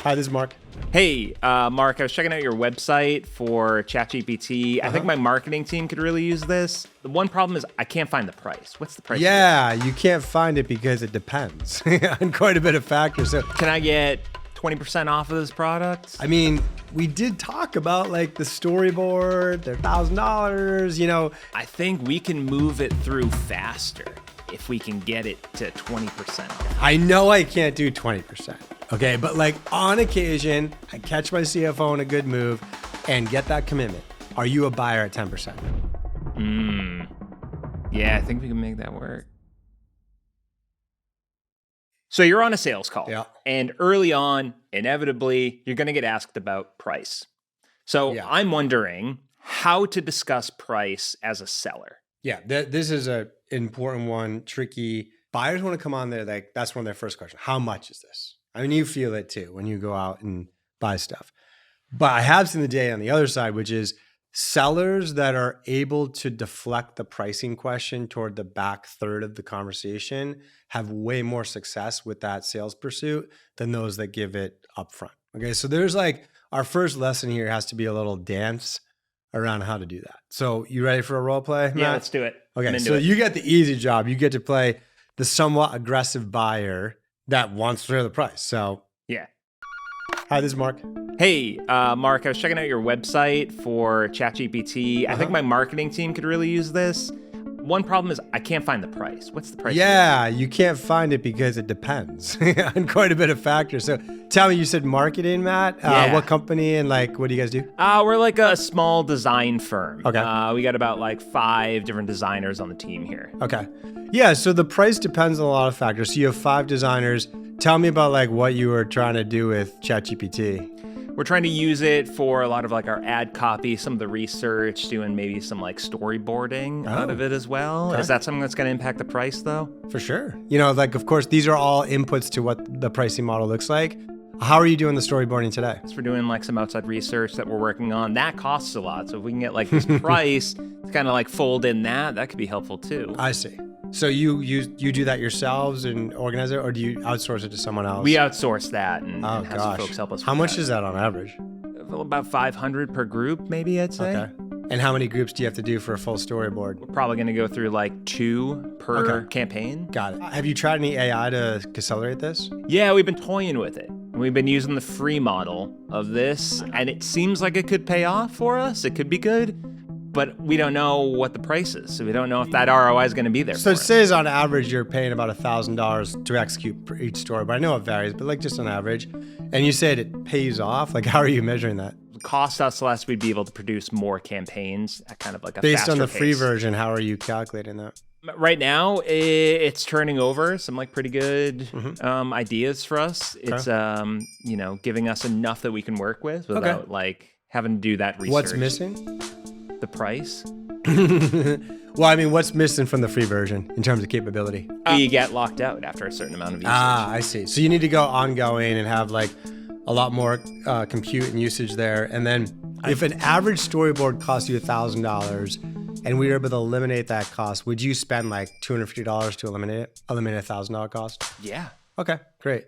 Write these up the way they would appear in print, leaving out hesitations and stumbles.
Hi, this is Mark. Hey, Mark, I was checking out your website for ChatGPT. I think my marketing team could really use this. The one problem is I can't find the price. What's the price? Yeah, you can't find it because it depends on quite a bit of factors. So, Can I get 20% off of this product? I mean, we did talk about like the storyboard, they're $1,000, you know. I think we can move it through faster if we can get it to 20% off. I know I can't do 20%, okay? But like on occasion, I catch my CFO in a good move and get that commitment. Are you a buyer at 10%? Yeah, I think we can make that work. So you're on a sales call, Yeah. and early on, inevitably, you're going to get asked about price. So Yeah. I'm wondering how to discuss price as a seller. Yeah, this is an important one, tricky. Buyers want to come on there, like that's one of their first questions. How much is this? I mean, you feel it too when you go out and buy stuff. But I have seen the data on the other side, which is sellers that are able to deflect the pricing question toward the back third of the conversation have way more success with that sales pursuit than those that give it upfront. Okay, so there's like our first lesson here has to be a little dance around how to do that. So you ready for a role play, Matt? Yeah, let's do it. Okay, so you get the easy job. You get to play the somewhat aggressive buyer that wants to hear the price. So Yeah. hi, this is Mark. Hey, Mark, I was checking out your website for ChatGPT. I think my marketing team could really use this. One problem is I can't find the price. What's the price? Yeah, you can't find it because it depends on quite a bit of factors. So tell me, you said marketing, Matt? Yeah. What company and like, what do you guys do? We're like a small design firm. Okay. We got about like 5 different designers on the team here. Okay. Yeah, so the price depends on a lot of factors. So you have 5 designers. Tell me about like what you were trying to do with ChatGPT. We're trying to use it for a lot of like our ad copy, some of the research, doing maybe some like storyboarding out of it as well. Okay. Is that something that's going to impact the price though? For sure. You know, like, of course, these are all inputs to what the pricing model looks like. How are you doing the storyboarding today? So we're doing like some outside research that we're working on. That costs a lot. So if we can get like this price to kind of like fold in that could be helpful too. I see. So you do that yourselves and organize it, or do you outsource it to someone else? We outsource that and Oh have some folks gosh. help us. How with much that. is that on average? About 500 per group, maybe I'd say. Okay. And how many groups do you have to do for a full storyboard? We're probably going to go through like 2 per Okay. campaign. Got it. Have you tried any AI to accelerate this? Yeah, we've been toying with it. We've been using the free model of this, and it seems like it could pay off for us. It could be good, but we don't know what the price is. So we don't know if that ROI is going to be there So for it us. says on average you're paying about $1,000 to execute per each story, but I know it varies, but like just on average. And you said it pays off. Like, how are you measuring that? It cost us less, we'd be able to produce more campaigns at kind of like a Based on faster the free pace. version, how are you calculating that? Right now, it's turning over some like pretty good ideas for us. It's giving us enough that we can work with without like having to do that research. What's missing? The price. Well, I mean, what's missing from the free version in terms of capability? You get locked out after a certain amount of usage. I see. So you need to go ongoing and have like a lot more compute and usage there. And then if an average storyboard costs you $1,000 and we were able to eliminate that cost, would you spend like $250 to eliminate $1,000 cost? Yeah. Okay, great.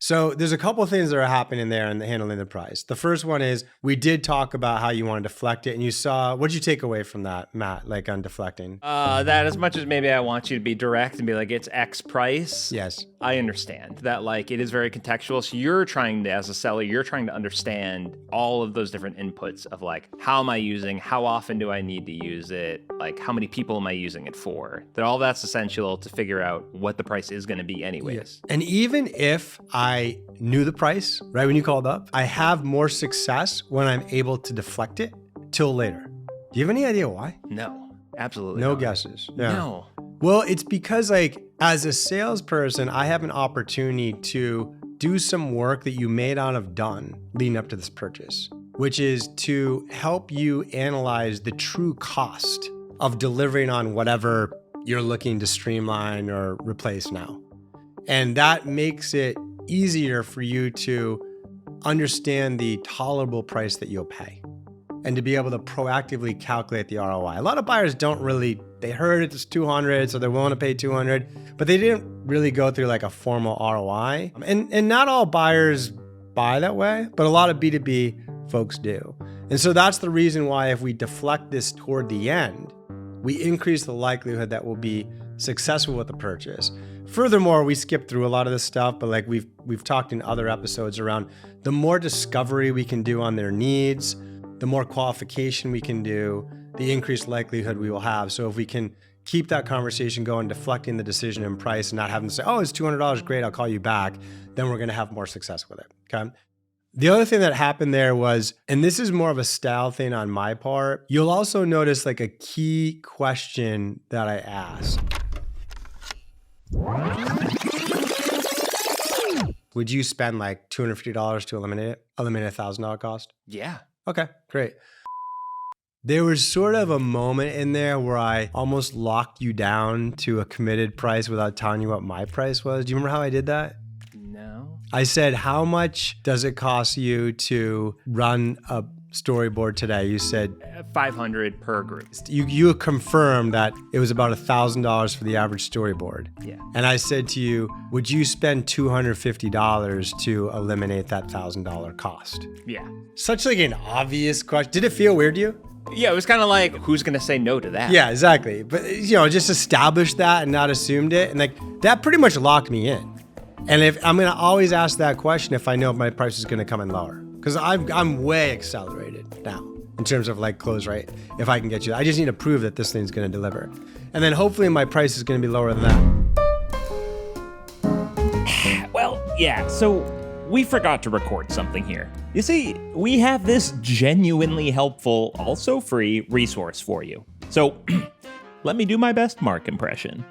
So there's a couple of things that are happening there in handling the price. The first one is we did talk about how you want to deflect it, and you saw, what did you take away from that, Matt, like on deflecting? That as much as maybe I want you to be direct and be like, it's X price. Yes. I understand that like it is very contextual. So you're trying to, as a seller, you're trying to understand all of those different inputs of like, how am I using, how often do I need to use it? Like how many people am I using it for? That all that's essential to figure out what the price is going to be anyways. Yes. And even if I knew the price, right, when you called up, I have more success when I'm able to deflect it till later. Do you have any idea why? No, absolutely No not. guesses. Yeah. No. Well, it's because like as a salesperson, I have an opportunity to do some work that you may not have done leading up to this purchase, which is to help you analyze the true cost of delivering on whatever you're looking to streamline or replace now. And that makes it easier for you to understand the tolerable price that you'll pay and to be able to proactively calculate the ROI. A lot of buyers don't really, they heard it's 200, so they're willing to pay 200, but they didn't really go through like a formal ROI. And not all buyers buy that way, but a lot of B2B folks do. And so that's the reason why if we deflect this toward the end, we increase the likelihood that we'll be successful with the purchase. Furthermore, we skip through a lot of this stuff, but like we've talked in other episodes around the more discovery we can do on their needs, the more qualification we can do, the increased likelihood we will have. So if we can keep that conversation going, deflecting the decision in price and not having to say, oh, it's $200, great, I'll call you back, then we're going to have more success with it, okay? The other thing that happened there was, and this is more of a style thing on my part, you'll also notice like a key question that I asked. Would you spend like $250 to eliminate a $1,000 cost? Yeah. Okay, great. There was sort of a moment in there where I almost locked you down to a committed price without telling you what my price was. Do you remember how I did that? No. I said, how much does it cost you to run a storyboard today? You said $500 per group. You confirmed that it was about $1,000 for the average storyboard. Yeah. And I said to you, would you spend $250 to eliminate that $1,000 cost? Yeah. Such like an obvious question. Did it feel weird to you? Yeah, it was kind of like, who's going to say no to that? Yeah, exactly. But just establish that and not assumed it. And like that pretty much locked me in. And if I'm going to always ask that question if I know if my price is going to come in lower. Because I'm way accelerated now in terms of like close rate. If I can get you, I just need to prove that this thing's going to deliver. And then hopefully my price is going to be lower than that. Well, yeah, so we forgot to record something here. You see, we have this genuinely helpful, also free resource for you. So let me do my best Mark impression.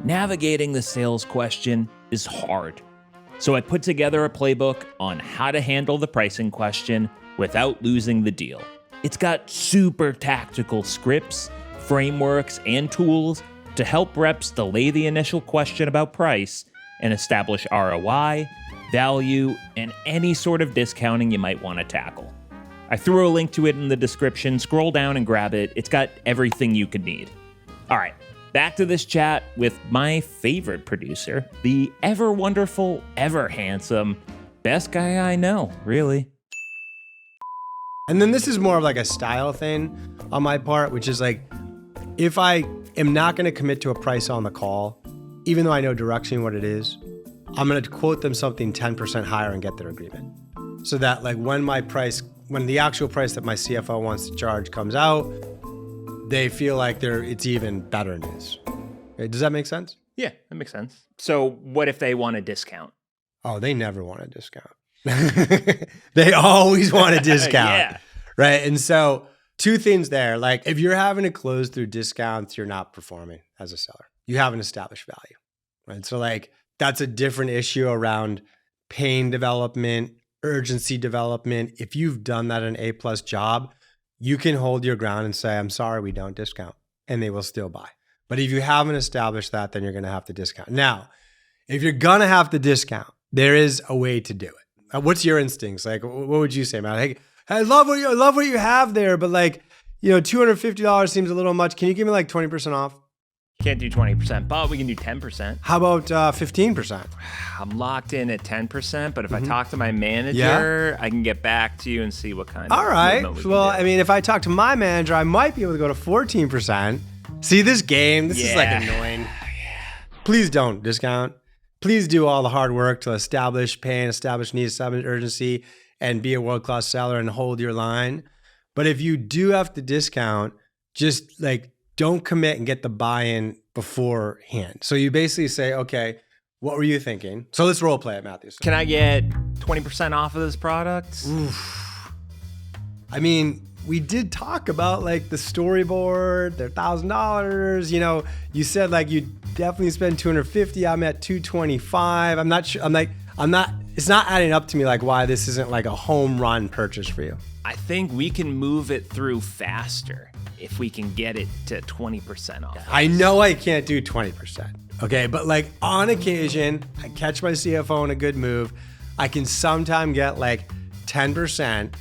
Navigating the sales question is hard. So I put together a playbook on how to handle the pricing question without losing the deal. It's got super tactical scripts, frameworks, and tools to help reps delay the initial question about price and establish ROI, value, and any sort of discounting you might want to tackle. I threw a link to it in the description. Scroll down and grab it. It's got everything you could need. All right, back to this chat with my favorite producer, the ever wonderful, ever handsome, best guy I know, really. And then this is more of like a style thing on my part, which is like, if I am not going to commit to a price on the call, even though I know directionally what it is, I'm going to quote them something 10% higher and get their agreement. So that like when the actual price that my CFO wants to charge comes out, they feel like it's even better than it is. Okay, does that make sense? Yeah, that makes sense. So what if they want a discount? Oh, they never want a discount. They always want a discount. Yeah. Right. And so two things there. Like if you're having to close through discounts, you're not performing as a seller. You haven't established value. Right. So like that's a different issue around pain development, urgency development. If you've done that an A+ job, you can hold your ground and say, I'm sorry, we don't discount, and they will still buy. But if you haven't established that, then you're going to have to discount. Now, if you're going to have to discount, there is a way to do it. What's your instincts? Like, what would you say, man? Hey, I love what you have there, but like, $250 seems a little much. Can you give me like 20% off? Can't do 20%, but we can do 10%. How about 15%? I'm locked in at 10%, but if I talk to my manager, I can get back to you and see what kind of All right. movement we can Well, do. I mean, if I talk to my manager, I might be able to go to 14%. See this game? This is like Yeah. annoying. Please don't discount. Please do all the hard work to establish pain, establish need, establish urgency, and be a world-class seller and hold your line. But if you do have to discount, just like don't commit and get the buy-in beforehand. So you basically say, okay, what were you thinking? So let's role play it, Matthew. Can I get 20% off of this product? Oof. I mean, we did talk about like the storyboard, their $1,000. You said like you definitely spend $250. I'm at $225. I'm not sure. It's not adding up to me like why this isn't like a home run purchase for you. I think we can move it through faster if we can get it to 20% off. I know I can't do 20%. Okay, but like on occasion, I catch my CFO in a good move. I can sometime get like 10%.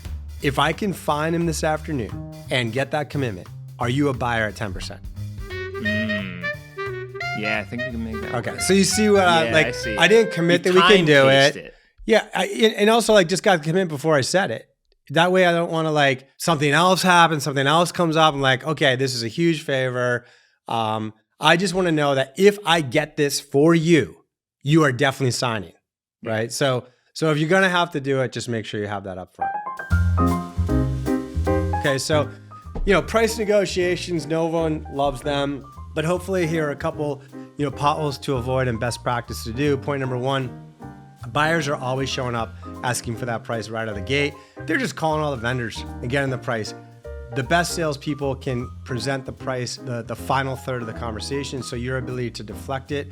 If I can find him this afternoon and get that commitment, are you a buyer at 10%? Yeah, I think we can make that. Okay, work. so you see what Yeah, I see. I didn't commit You that we can do time-paced it. Yeah. And also like just got to commit before I said it. That way I don't want to like something else happens, something else comes up. I'm like, okay, this is a huge favor. I just want to know that if I get this for you, you are definitely signing, right? So if you're going to have to do it, just make sure you have that up front. Okay, so, price negotiations, no one loves them, but hopefully here are a couple, potholes to avoid and best practice to do. Point number one, buyers are always showing up asking for that price right out of the gate. They're just calling all the vendors and getting the price. The best salespeople can present the price, the final third of the conversation, so your ability to deflect it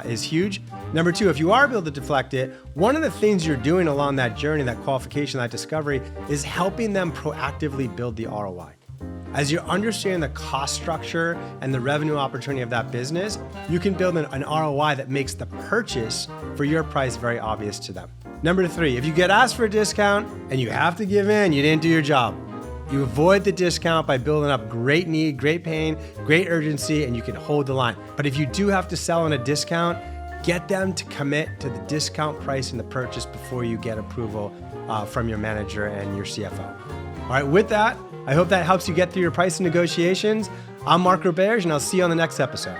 is huge. Number two, if you are able to deflect it, one of the things you're doing along that journey, that qualification, that discovery, is helping them proactively build the ROI. As you understand the cost structure and the revenue opportunity of that business, you can build an ROI that makes the purchase for your price very obvious to them. Number three, if you get asked for a discount and you have to give in, you didn't do your job. You avoid the discount by building up great need, great pain, great urgency, and you can hold the line. But if you do have to sell on a discount, get them to commit to the discount price in the purchase before you get approval from your manager and your CFO. All right, with that, I hope that helps you get through your pricing negotiations. I'm Mark Roberge, and I'll see you on the next episode.